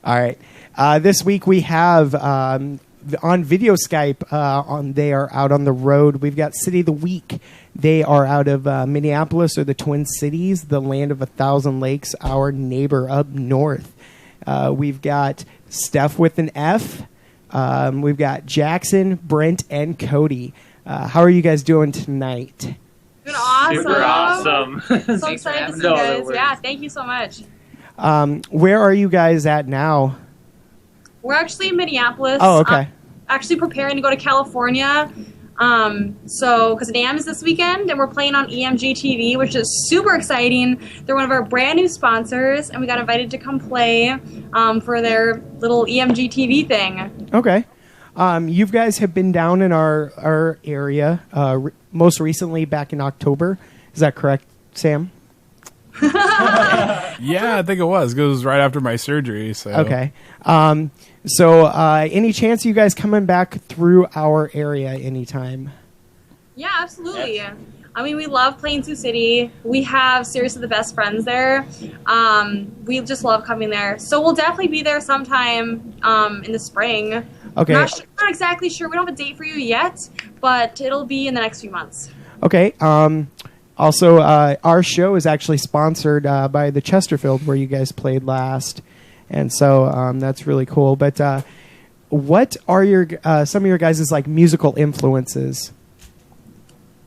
All right. This week we have on video Skype. They are out on the road. We've got City of the Week. They are out of Minneapolis or the Twin Cities, the land of 1,000 lakes, our neighbor up north. We've got Stef with an F. We've got Jackson, Brent, and Cody. How are you guys doing tonight? Doing awesome. Super awesome. So excited to see you guys. Yeah, thank you so much. Where are you guys at now? We're actually in Minneapolis. Oh, okay. Actually preparing to go to California. Because NAMM is this weekend, and we're playing on EMG TV, which is super exciting. They're one of our brand new sponsors, and we got invited to come play for their little EMG TV thing. Okay. You guys have been down in our area most recently back in October. Is that correct, Sam? Yeah, I think it was. It was right after my surgery. So. Okay. Any chance you guys coming back through our area anytime? Yeah, absolutely. Yes. I mean, we love playing Sioux City. We have seriously the best friends there. We just love coming there. So we'll definitely be there sometime in the spring. Okay. Not exactly sure. We don't have a date for you yet, but it'll be in the next few months. Okay. Also, our show is actually sponsored by the Chesterfield, where you guys played last. And so that's really cool. But what are your some of your guys' like musical influences?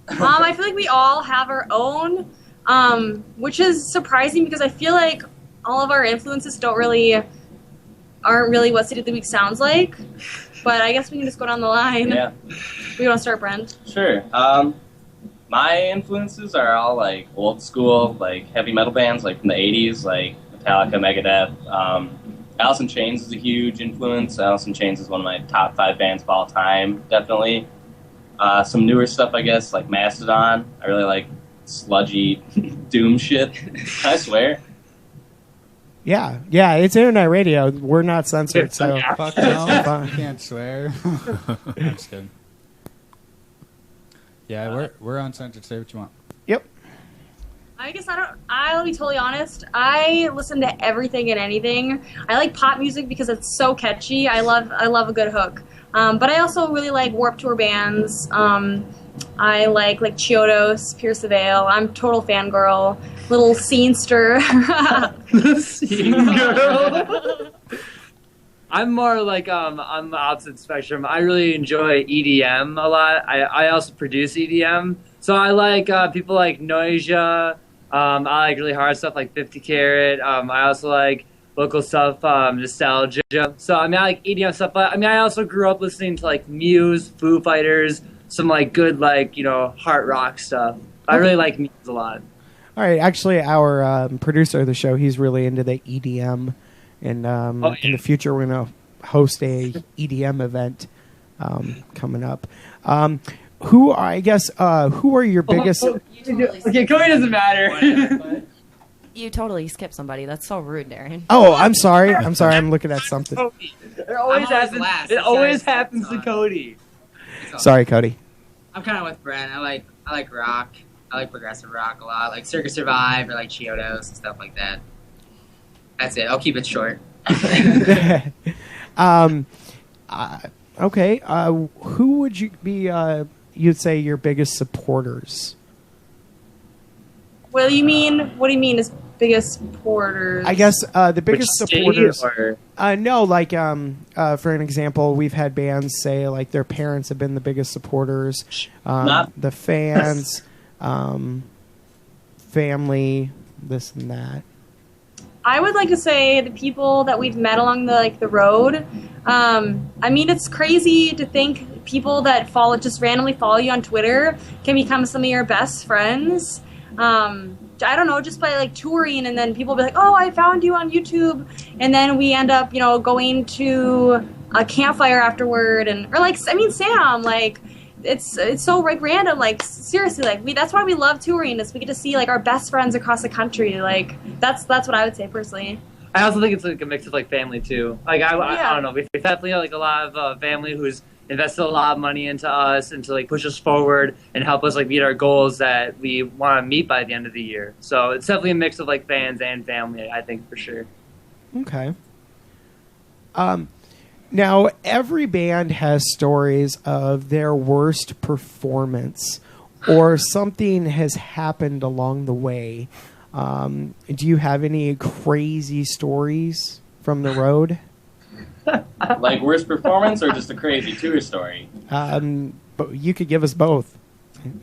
I feel like we all have our own, which is surprising because I feel like all of our influences aren't really what City of the Week sounds like. But I guess we can just go down the line. Yeah. We want to start, Brent? Sure. My influences are all like old school, like heavy metal bands, like from the '80s, like Metallica, Megadeth. Alice in Chains is a huge influence. Alice in Chains is one of my top 5 bands of all time, definitely. Some newer stuff, I guess, like Mastodon. I really like sludgy doom shit. I swear. Yeah, it's internet radio. We're not censored, so fuck no. Can't swear. I'm just kidding. Yeah, we're uncensored. Say what you want. Yep. I guess I'll be totally honest. I listen to everything and anything. I like pop music because it's so catchy. I love a good hook. But I also really like Warped Tour bands. I like Chiodos, Pierce the Veil. I'm total fangirl. Little scenester. Scene girl. I'm more like on the opposite spectrum. I really enjoy EDM a lot. I also produce EDM. So I like people like Noisia. I like really hard stuff like 50 Carat. I also like local stuff, Nostalgia. So I mean, I like EDM stuff. But I mean, I also grew up listening to like Muse, Foo Fighters, some like good heart rock stuff. I really like Muse a lot. All right, actually, our producer of the show, he's really into the EDM, and in the future, we're going to host a EDM event coming up. Who are your biggest? Okay, Cody doesn't matter. You totally skipped somebody. That's so rude, Darren. Oh, I'm sorry. I'm looking at something. It always happens to Cody. Sorry, Cody. I'm kind of with Brent. I like rock. I like progressive rock a lot, like Circus Survive or like Chiodos and stuff like that. That's it. I'll keep it short. Okay. Who would you be? You'd say your biggest supporters? What do you mean as biggest supporters? I guess the biggest supporters. No, for an example, we've had bands say like their parents have been the biggest supporters. The fans, family, this and that. I would like to say the people that we've met along the road. I mean, it's crazy to think people that just randomly follow you on Twitter can become some of your best friends. I don't know, just by touring, and then people will be like, "Oh, I found you on YouTube," and then we end up, going to a campfire afterward, Sam, it's so random. Seriously, that's why we love touring. Is we get to see our best friends across the country. That's what I would say personally. I also think it's a mix of family too. I don't know. We definitely have a lot of family who's invested a lot of money into us and to push us forward and help us meet our goals that we want to meet by the end of the year. So it's definitely a mix of fans and family, I think, for sure. Okay. Now, every band has stories of their worst performance or something has happened along the way. Do you have any crazy stories from the road? Like worst performance or just a crazy tour story? But you could give us both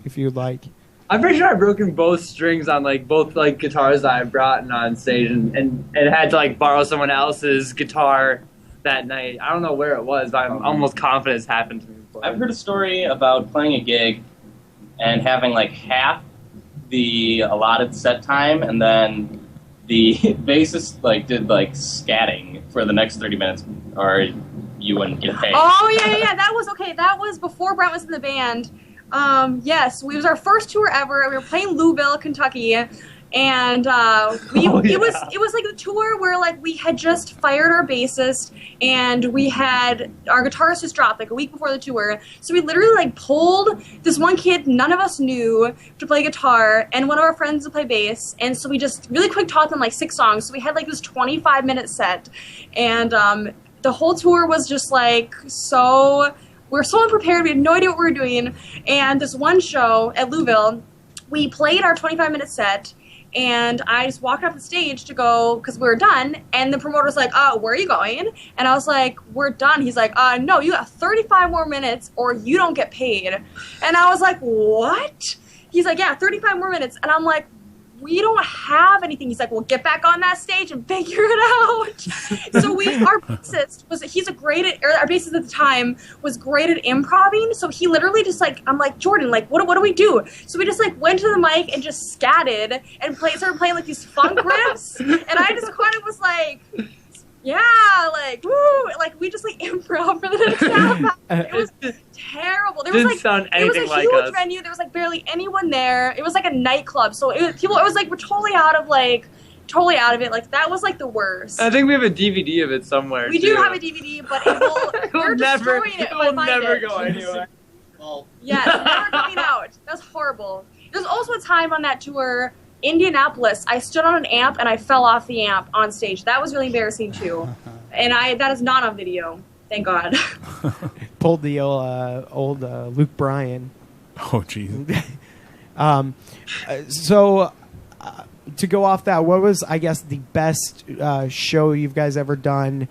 if you'd like. I'm pretty sure I've broken both strings on both guitars that I brought on stage and had to borrow someone else's guitar that night. I don't know where it was, but I'm almost confident it's happened to me before. I've heard a story about playing a gig and having half the allotted set time, and then the bassist did scatting for the next 30 minutes, or you wouldn't get paid. Oh yeah, that was okay. That was before Brent was in the band. Yes, it was our first tour ever. We were playing Louisville, Kentucky, and it was the tour where we had just fired our bassist and we had our guitarist just dropped a week before the tour. So we literally pulled this one kid none of us knew to play guitar and one of our friends to play bass, and so we just really quick taught them 6 songs. So we had this 25-minute set, and the whole tour was just so. We were so unprepared. We had no idea what we were doing. And this one show at Louisville, we played our 25-minute set, and I just walked off the stage to go because we were done. And the promoter's like, where are you going? And I was like, we're done. He's like, no, you got 35 more minutes or you don't get paid. And I was like, what? He's like, yeah, 35 more minutes. And I'm like, we don't have anything. He's like, well, get back on that stage and figure it out. So our bassist our bassist at the time was great at improvising. So he literally just I'm like, Jordan, what do we do? So we just went to the mic and just scatted and started playing these funk riffs. And I just kind of was yeah, woo, we just improv for the next half hour. It was terrible. There was sound anything it was a huge venue. There was barely anyone there. It was a nightclub, so we're totally out of it. That was the worst. I think we have a DVD of it somewhere. We do have a DVD, but we're destroying it. It will never go anywhere. Yes, never coming out. That's horrible. There's also a time on that tour, Indianapolis, I stood on an amp and I fell off the amp on stage. That was really embarrassing too. And that is not on video. Thank God. Pulled the old Luke Bryan. Oh, jeez. So, to go off that, what was, I guess, the best show you've guys ever done?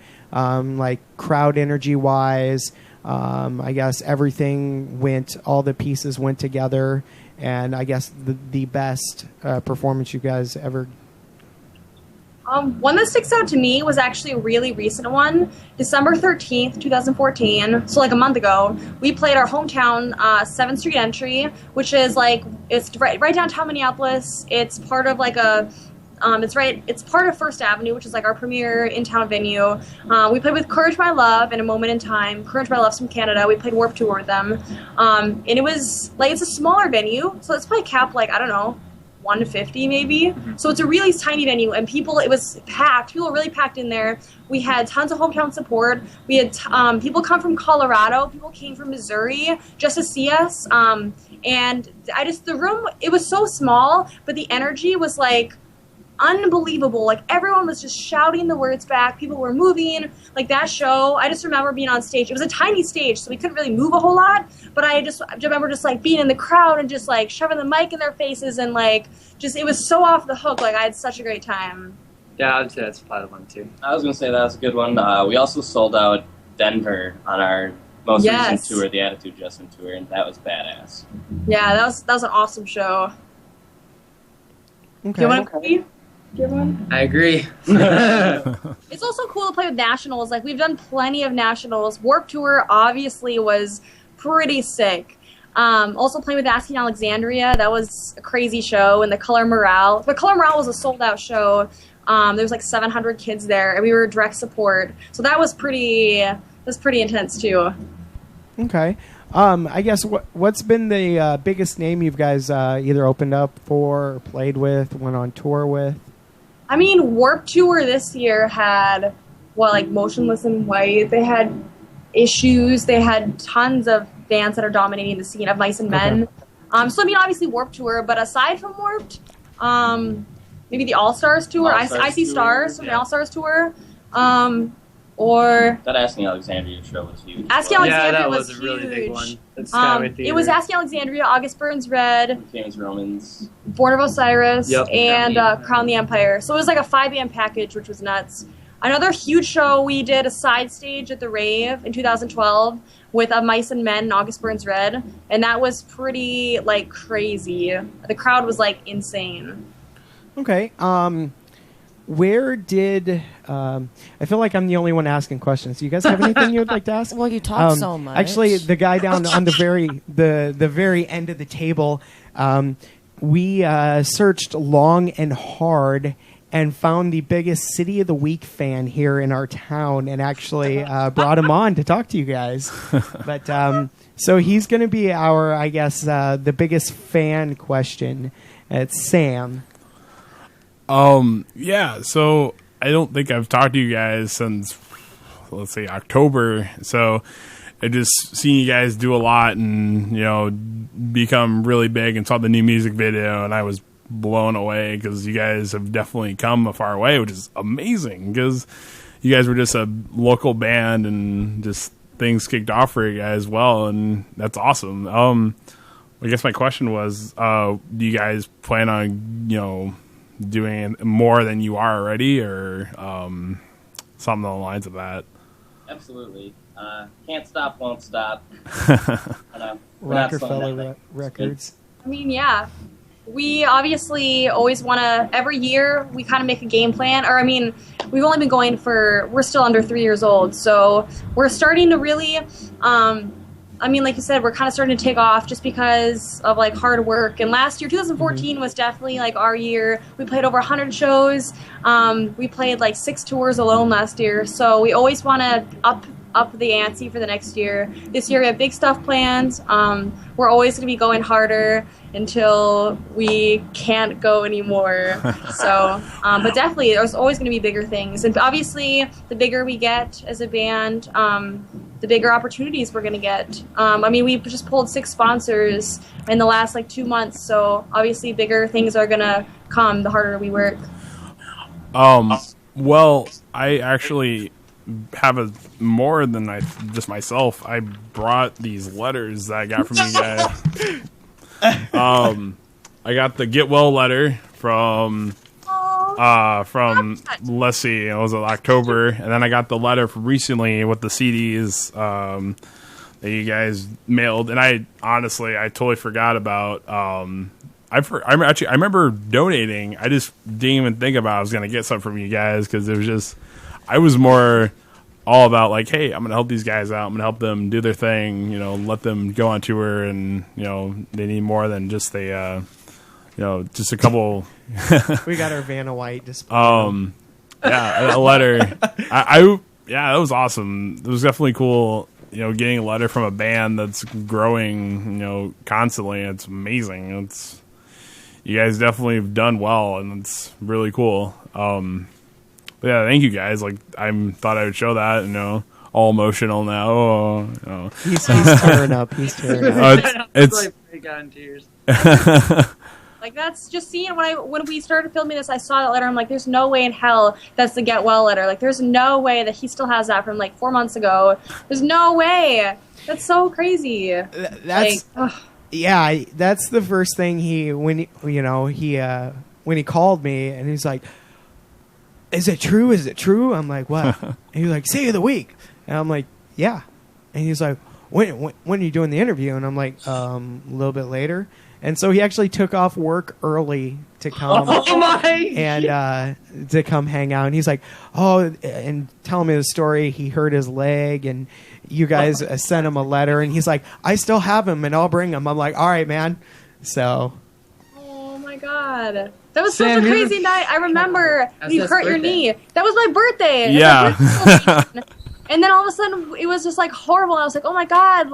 Crowd energy wise, I guess all the pieces went together. And I guess the best performance you guys ever. One that sticks out to me was actually a really recent one. December 13th, 2014, so a month ago, we played our hometown 7th Street Entry, which is it's right downtown Minneapolis. It's part of it's part of First Avenue, which is our premier in-town venue. We played with Courage My Love and A Moment in Time. Courage My Love's from Canada. We played Warped Tour with them. And it was, it's a smaller venue, so it's probably capped, 1 to 50 maybe. So it's a really tiny venue, and it was packed. People were really packed in there. We had tons of hometown support. We had people come from Colorado. People came from Missouri just to see us. And the room, it was so small, but the energy was unbelievable. Everyone was just shouting the words back. People were moving. That show, I just remember being on stage. It was a tiny stage, so we couldn't really move a whole lot, but I remember being in the crowd and just shoving the mic in their faces, and it was so off the hook. I had such a great time. Yeah, I would say that's probably one too. I was going to say that was a good one. We also sold out Denver on our most recent tour, the Attitude Adjustment Tour, and that was badass. Yeah, that was an awesome show. Okay. Do you want to agree? I agree. It's also cool to play with nationals. We've done plenty of nationals. Warped Tour obviously was pretty sick. Also playing with Asking Alexandria, that was a crazy show. And the Color Morale was a sold out show. There was 700 kids there, and we were direct support. So that was pretty intense too. Okay. I guess what's been the biggest name you guys either opened up for, or played with, went on tour with? I mean, Warped Tour this year had, Motionless in White. They had Issues. They had tons of bands that are dominating the scene of Mice and Men. Okay. So, obviously Warped Tour, but aside from Warped, maybe the All-Stars Tour. I See Stars from the All-Stars Tour. or That Asking Alexandria show was huge. Asking Yeah, Alexandria that was was a really big huge. one. At Skyway It Theater. was Asking Alexandria, August Burns Red, James Romans. Born of Osiris, Yep. and Crown the Empire. So it was like a 5-band package, which was nuts. Another huge show, we did a side stage at the Rave in 2012 with Mice and Men and August Burns Red, and that was pretty, like, crazy. The crowd was, like, insane. Okay. Where did I feel like I'm the only one asking questions? Do you guys have anything you would like to ask? Well, you talk so much. Actually, the guy down on the very end of the table, we searched long and hard and found the biggest City of the Week fan here in our town, and actually brought him on to talk to you guys. But so he's going to be our, I guess, the biggest fan question. It's Sam. Yeah, so I don't think I've talked to you guys since, let's say, October. So I just seen you guys do a lot and, become really big, and saw the new music video, and I was blown away because you guys have definitely come a far way, which is amazing because you guys were just a local band and just things kicked off for you guys well, and that's awesome. I guess my question was, do you guys plan on, doing more than you are already, or something along the lines of that? Absolutely. Can't stop, won't stop. Rockefeller Records. I mean, yeah. We obviously always want to, every year, we kind of make a game plan. Or, I mean, we've only been going we're still under 3 years old. So we're starting to really, like you said, we're kind of starting to take off just because of, like, hard work. And last year, 2014, was definitely, like, our year. We played over 100 shows. We played, like, 6 tours alone last year. So we always want to up the ante for the next year. This year we have big stuff planned. We're always going to be going harder until we can't go anymore. So, but definitely there's always going to be bigger things. And obviously the bigger we get as a band, the bigger opportunities we're going to get. We just pulled 6 sponsors in the last 2 months. So obviously bigger things are going to come the harder we work. Well, I actually have more than just myself. I brought these letters that I got from you guys. I got the get well letter from let's see, it was in October, and then I got the letter from recently with the CDs that you guys mailed, and I totally forgot about. I remember donating. I just didn't even think about I was gonna get something from you guys because it was just. I was more all about hey, I'm going to help these guys out. I'm going to help them do their thing, let them go on tour, and, they need more than just just a couple. We got our Vanna White display. Yeah, a letter. That was awesome. It was definitely cool, getting a letter from a band that's growing, constantly. It's amazing. You guys definitely have done well, and it's really cool. But yeah, thank you guys. I thought I would show that, all emotional now. Oh. He's tearing up. He's tearing up. It's got in tears. That's just seeing when we started filming this, I saw that letter. I'm like, there's no way in hell that's the get well letter. There's no way that he still has that from 4 months ago. There's no way. That's so crazy. Yeah, that's the first thing when he called me and he's like, is it true? Is it true? I'm like, what? And he's like, City of the Week. And I'm like, yeah. And he's like, when are you doing the interview? And I'm like, a little bit later. And so he actually took off work early to come to come hang out. And he's like, and telling me the story. He hurt his leg, and you guys sent him a letter. And he's like, I still have him, and I'll bring him. I'm like, all right, man. So. Oh my God. That was such a crazy night. I remember you hurt your knee. That was my birthday. Yeah. And then all of a sudden, it was just horrible. I was like, oh my God,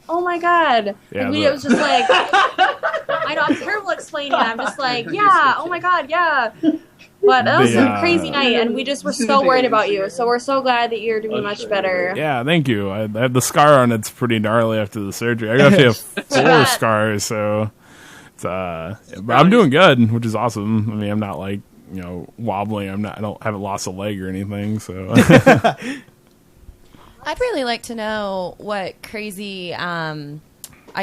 oh my God. Yeah, and it was just I know, I'm terrible at explaining it. I'm just yeah, oh my God, yeah. But that was a crazy night, and we just were so worried about you. So we're so glad that you're doing much better. Yeah, thank you. I have the scar on it's pretty gnarly after the surgery. I actually have 4 scars, so. But I'm doing good, which is awesome. I mean, I'm not wobbling. I haven't lost a leg or anything. So I'd really like to know what crazy, I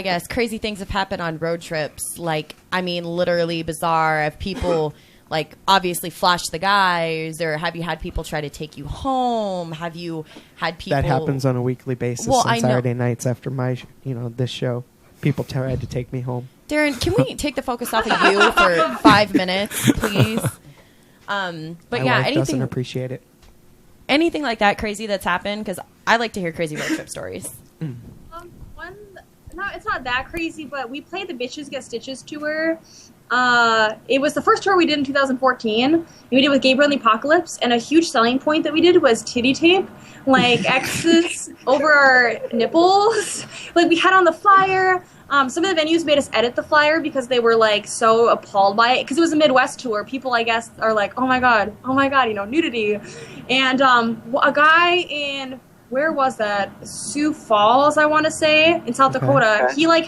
guess, crazy things have happened on road trips. Like, I mean, literally bizarre. Have people, like, obviously flashed the guys, or have you had people try to take you home? Have you had people... That happens on a weekly basis on Saturday nights after my, this show. People tried to take me home. Darren, can we take the focus off of you for 5 minutes, please? But my yeah, wife anything doesn't appreciate it. Anything like that crazy that's happened? Because I like to hear crazy road trip stories. No, it's not that crazy, but we played the Bitches Get Stitches tour. It was the first tour we did in 2014. We did it with Gabriel and the Apocalypse, and a huge selling point that we did was titty tape, like X's over our nipples. Like, we had on the flyer. Some of the venues made us edit the flyer because they were, like, so appalled by it. Because it was a Midwest tour. People, I guess, are like, oh my god, nudity. And a guy in, where was that? Sioux Falls, I want to say, in South Dakota. He, like,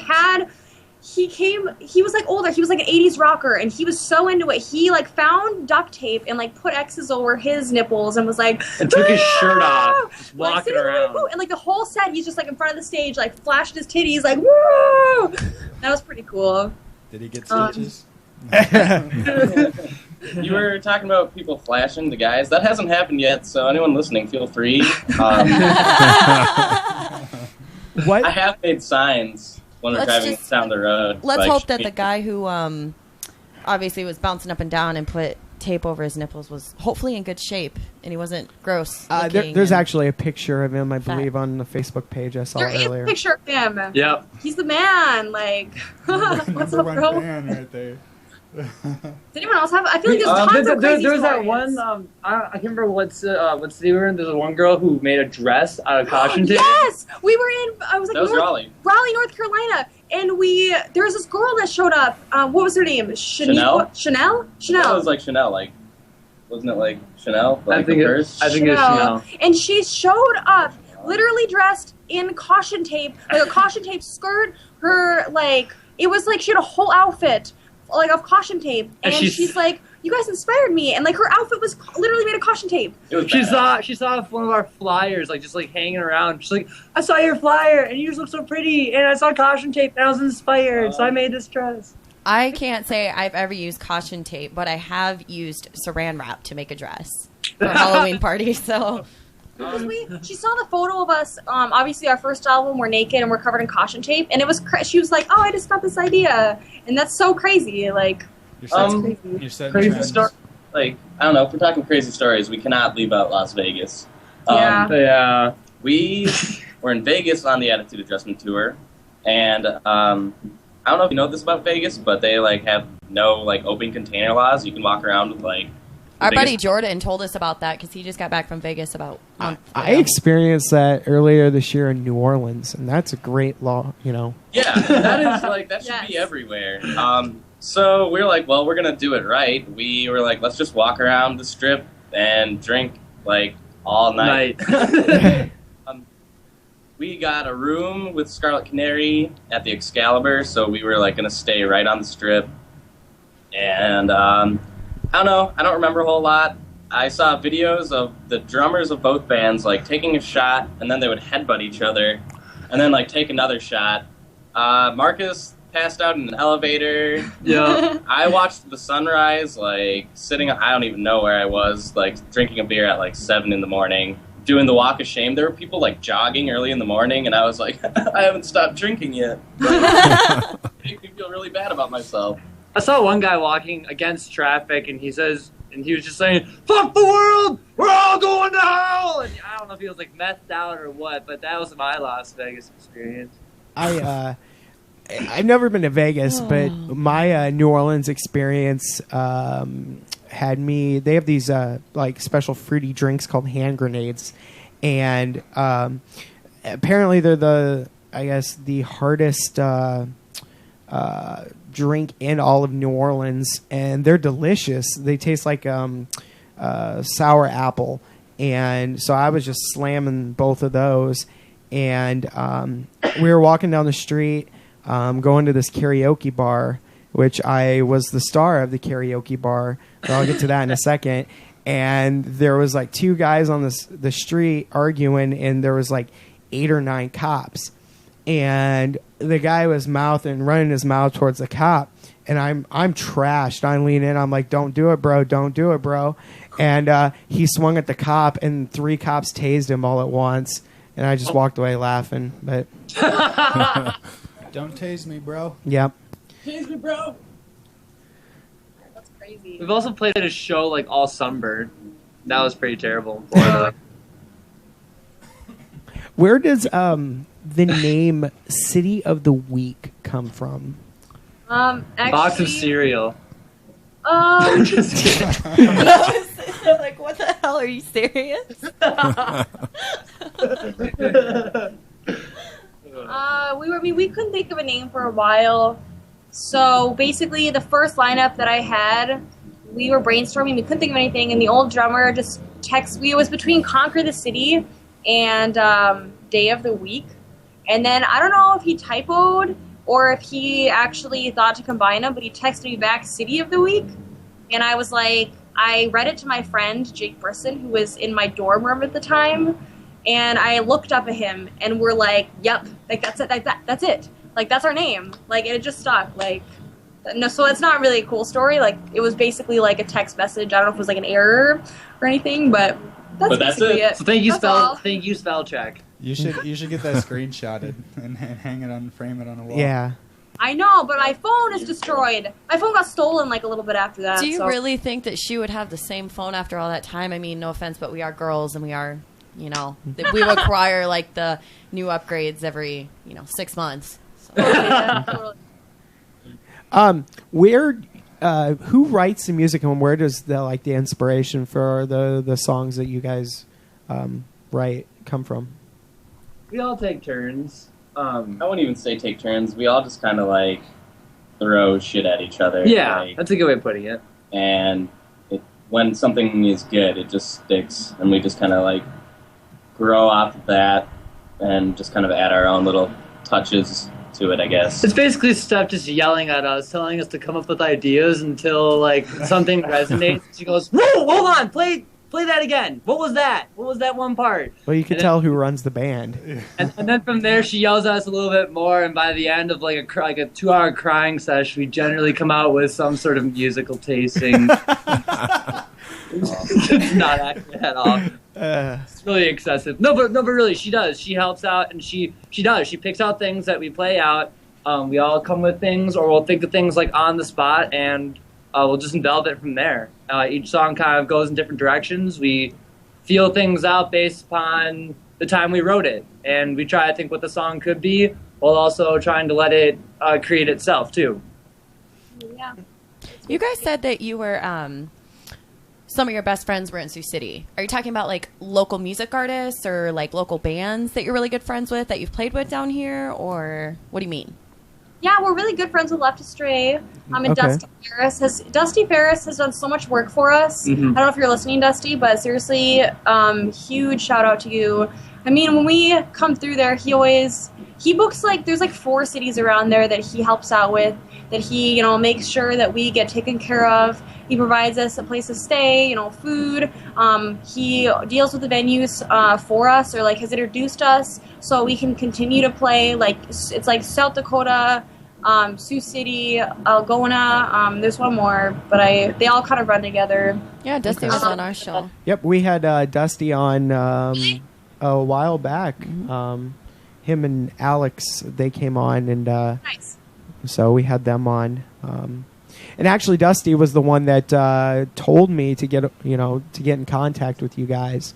he was, like, older. He was, like, an 80s rocker, and he was so into it. He, like, found duct tape and, like, put X's over his nipples and was like... And took his shirt off, just walking around. And, like, the whole set, he's just, like, in front of the stage, like, flashed his titties, like, woo! That was pretty cool. Did he get stitches? You were talking about people flashing the guys. That hasn't happened yet, so anyone listening, feel free. What? I have made signs when we're driving down the road. Let's hope that the guy who obviously was bouncing up and down and put tape over his nipples was hopefully in good shape and he wasn't gross. There's actually a picture of him, I believe, on the Facebook page I saw earlier. There is a picture of him. Yep. He's the man. Like, what's up, bro? Fan right there. Does anyone else have? I feel like there's tons of crazy There's that stories. one. I can't remember what city we were in. There's one girl who made a dress out of caution tape. Yes, we were in. I was like, that was Raleigh, North Carolina, and there was this girl that showed up. What was her name? Chanel. Chanel. It was like Chanel. Like, wasn't it like Chanel? Like I think it's Chanel. And she showed up, literally dressed in caution tape, like a caution tape skirt. Her it was like she had a whole outfit. Like of caution tape, and she's like, "You guys inspired me," and like her outfit was literally made of caution tape. She saw one of our flyers, like just like hanging around. She's like, "I saw your flyer, and you just look so pretty, and I saw caution tape, and I was inspired, so I made this dress." I can't say I've ever used caution tape, but I have used Saran wrap to make a dress for Halloween parties. So. She saw the photo of us. Obviously, our first album, we're naked and we're covered in caution tape, and it was. She was like, "Oh, I just got this idea," and that's so crazy. Like, crazy story. Like, I don't know. If we're talking crazy stories, we cannot leave out Las Vegas. Yeah. We were in Vegas on the Attitude Adjustment tour, and I don't know if you know this about Vegas, but they have no open container laws. You can walk around with Our buddy Jordan told us about that because he just got back from Vegas about. I experienced that earlier this year in New Orleans, and that's a great law, Yeah, that is that should be everywhere. So we were like, well, we're gonna do it right. We were like, let's just walk around the strip and drink all night. We got a room with Scarlet Canary at the Excalibur, so we were gonna stay right on the strip, and. I don't know. I don't remember a whole lot. I saw videos of the drummers of both bands taking a shot, and then they would headbutt each other, and then take another shot. Marcus passed out in an elevator. Yeah. I watched the sunrise, sitting. I don't even know where I was, drinking a beer at 7 in the morning, doing the walk of shame. There were people jogging early in the morning, and I was like, I haven't stopped drinking yet. It made me feel really bad about myself. I saw one guy walking against traffic, and he was just saying, "Fuck the world, we're all going to hell." And I don't know if he was methed out or what, but that was my Las Vegas experience. I've never been to Vegas, but my New Orleans experience had me. They have these special fruity drinks called hand grenades, and apparently they're the hardest drink in all of New Orleans, and they're delicious. They taste like sour apple, and so I was just slamming both of those, and we were walking down the street going to this karaoke bar, which I was the star of the karaoke bar, so I'll get to that in a second. and there was like two guys on the street arguing, and there was like 8 or 9 cops, and the guy was running his mouth towards the cop, and I'm trashed. I lean in, I'm like, don't do it, bro, and he swung at the cop, and 3 cops tased him all at once, and I just walked away laughing. But Don't tase me, bro. yep. Tase me, bro. That's crazy. We've also played at a show like all sunburned. That was pretty terrible. Where does the name City of the Week come from? Actually, Box of cereal. Just kidding. Like, what the hell? Are you serious? we couldn't think of a name for a while. So basically, the first lineup that I had, we were brainstorming. We couldn't think of anything, and the old drummer just texted. It was between Conquer the City and Day of the Week, and then I don't know if he typoed or if he actually thought to combine them, but he texted me back City of the Week, and I was like, I read it to my friend Jake Brisson, who was in my dorm room at the time, and I looked up at him, and we're like, yep, like that's it, that's it, like that's our name, like it just stuck, like. No, so it's not really a cool story. Like it was basically like a text message. I don't know if it was like an error or anything, but that's basically it. So thank you spell check. You should get that screenshotted and hang it on, frame it on a wall. Yeah. I know, but my phone is destroyed. My phone got stolen like a little bit after that. Do you really think that she would have the same phone after all that time? I mean, no offense, but we are girls, and we are, we require like the new upgrades every 6 months. So. Yeah, totally. Who writes the music, and where does the inspiration for the songs that you guys write come from? We all take turns. I wouldn't even say take turns. We all just kind of throw shit at each other. Yeah, that's a good way of putting it. And when something is good, it just sticks, and we just kind of grow off of that, and just kind of add our own little touches to it, I guess. It's basically Stef just yelling at us, telling us to come up with ideas until something resonates. She goes, "Whoa, hold on, play that again. What was that? What was that one part?" Well, you can tell who runs the band. And then from there, she yells at us a little bit more, and by the end of a 2-hour crying session, we generally come out with some sort of musical tasting. It's not accurate at all. It's really excessive. No, but really, she does. She helps out, and she does. She picks out things that we play out. We all come with things, or we'll think of things on the spot, and we'll just envelop it from there. Each song kind of goes in different directions. We feel things out based upon the time we wrote it, and we try to think what the song could be, while also trying to let it create itself too. Yeah. You guys said that you were some of your best friends were in Sioux City. Are you talking about local music artists or local bands that you're really good friends with that you've played with down here, or what do you mean? Yeah, we're really good friends with Left Astray. And Okay. Dusty Ferris has done so much work for us. Mm-hmm. I don't know if you're listening, Dusty, but seriously, huge shout out to you. I mean, when we come through there, he books there's 4 cities around there that he helps out with, that he, makes sure that we get taken care of. He provides us a place to stay, food. He deals with the venues for us, or has introduced us so we can continue to play. It's South Dakota, Sioux City, Algona. There's one more, but they all kind of run together. Yeah, Dusty was on our show. Yep, we had Dusty on a while back. Him and Alex, they came on, and Nice. so we had them on. And actually, Dusty was the one that told me to get in contact with you guys.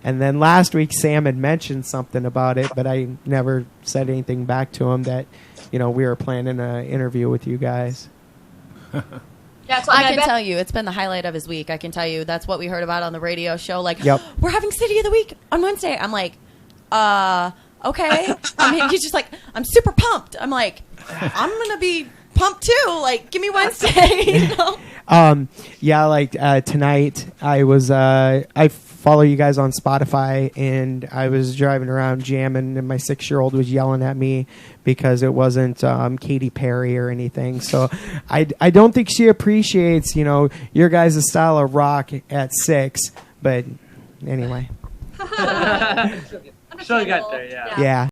And then last week, Sam had mentioned something about it, but I never said anything back to him that we were planning an interview with you guys. Yeah, so I can tell you, it's been the highlight of his week. I can tell you, that's what we heard about on the radio show. Yep. We're having City of the Week on Wednesday. I'm like, okay. I mean, he's just like, I'm super pumped. I'm like, I'm going to be pumped too. Give me Wednesday. Yeah, tonight I was I follow you guys on Spotify, and I was driving around jamming, and my 6-year-old was yelling at me because it wasn't Katy Perry or anything. So I don't think she appreciates, your guys' style of rock at 6. But anyway. She'll get there, yeah. Yeah.